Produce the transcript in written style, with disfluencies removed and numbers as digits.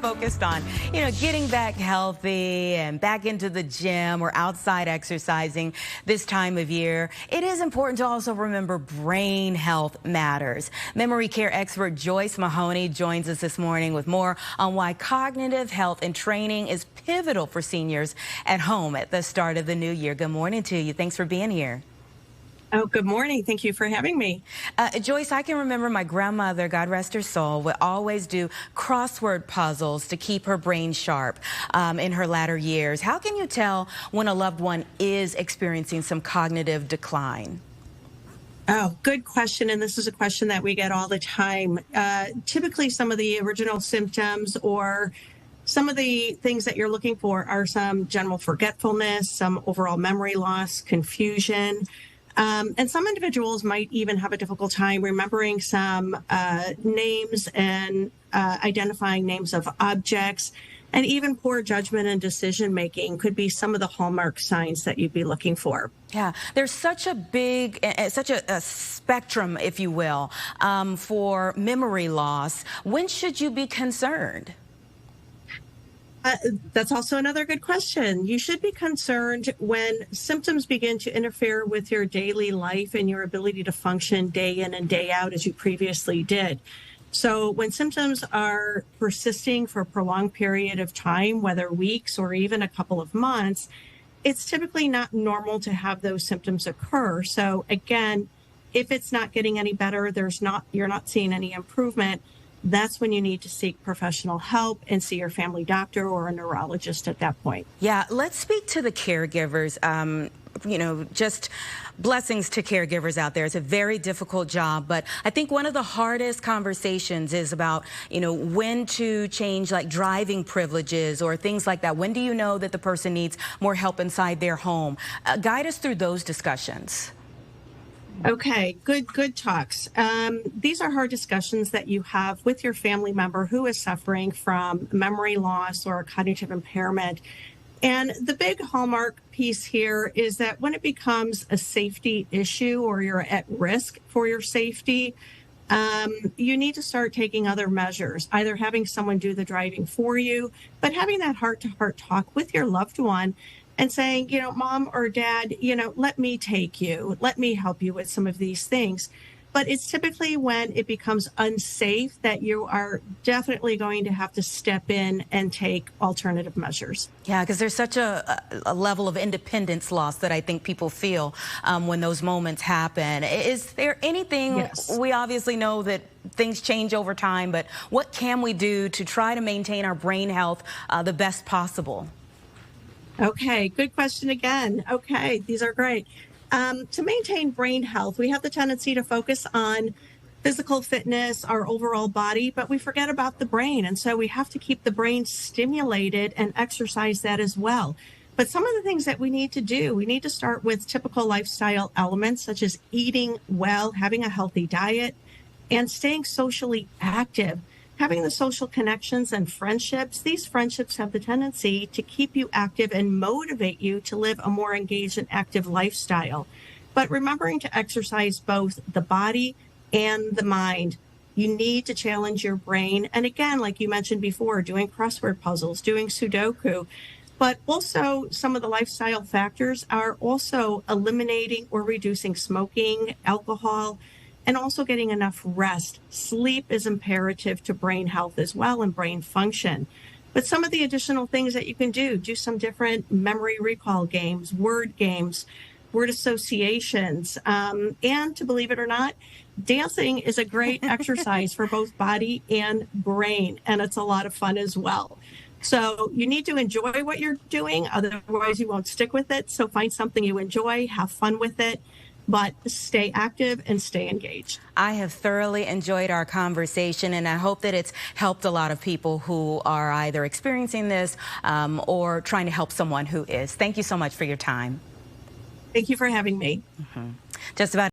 focused on, getting back healthy and back into the gym or outside exercising this time of year, it is important to also remember brain health matters. Memory care expert Joyce Mahoney joins us this morning with more on why cognitive health and training is pivotal for seniors at home at the start of the new year. Good morning to you. Thanks for being here. Oh, good morning. Thank you for having me. Joyce, I can remember my grandmother, God rest her soul, would always do crossword puzzles to keep her brain sharp in her latter years. How can you tell when a loved one is experiencing some cognitive decline? Oh, good question. And this is a question that we get all the time. Typically, some of the original symptoms or some of the things that you're looking for are some general forgetfulness, some overall memory loss, confusion. And some individuals might even have a difficult time remembering some names and identifying names of objects, and even poor judgment and decision making could be some of the hallmark signs that you'd be looking for. Yeah, there's such a big, such a spectrum, if you will, for memory loss. When should you be concerned? That's also another good question. You should be concerned when symptoms begin to interfere with your daily life and your ability to function day in and day out as you previously did. So when symptoms are persisting for a prolonged period of time, whether weeks or even a couple of months, it's typically not normal to have those symptoms occur. So again, if it's not getting any better, you're not seeing any improvement, that's when you need to seek professional help and see your family doctor or a neurologist at that point. Yeah, let's speak to the caregivers. Just blessings to caregivers out there. It's a very difficult job, but I think one of the hardest conversations is about, when to change like driving privileges or things like that. When do you know that the person needs more help inside their home? Guide us through those discussions. Okay, good talks. These are hard discussions that you have with your family member who is suffering from memory loss or cognitive impairment. And the big hallmark piece here is that when it becomes a safety issue or you're at risk for your safety, you need to start taking other measures, either having someone do the driving for you, but having that heart-to-heart talk with your loved one and saying, Mom or Dad, let me take you, let me help you with some of these things. But it's typically when it becomes unsafe that you are definitely going to have to step in and take alternative measures. Yeah, because there's such a level of independence loss that I think people feel when those moments happen. Is there anything, Yes. We obviously know that things change over time, but what can we do to try to maintain our brain health the best possible? Okay, good question again. Okay, these are great. To maintain brain health, we have the tendency to focus on physical fitness, our overall body, but we forget about the brain. And so we have to keep the brain stimulated and exercise that as well. But some of the things that we need to do, we need to start with typical lifestyle elements such as eating well, having a healthy diet, and staying socially active. Having the social connections and friendships, these friendships have the tendency to keep you active and motivate you to live a more engaged and active lifestyle. But remembering to exercise both the body and the mind. You need to challenge your brain. And again, like you mentioned before, doing crossword puzzles, doing Sudoku. But also some of the lifestyle factors are also eliminating or reducing smoking, alcohol, and also getting enough rest. Sleep is imperative to brain health as well and brain function. But some of the additional things that you can do some different memory recall games, word associations, and to believe it or not, dancing is a great exercise for both body and brain, and it's a lot of fun as well. So you need to enjoy what you're doing, otherwise you won't stick with it. So find something you enjoy, have fun with it, but stay active and stay engaged. I have thoroughly enjoyed our conversation, and I hope that it's helped a lot of people who are either experiencing this or trying to help someone who is. Thank you so much for your time. Thank you for having me. Just about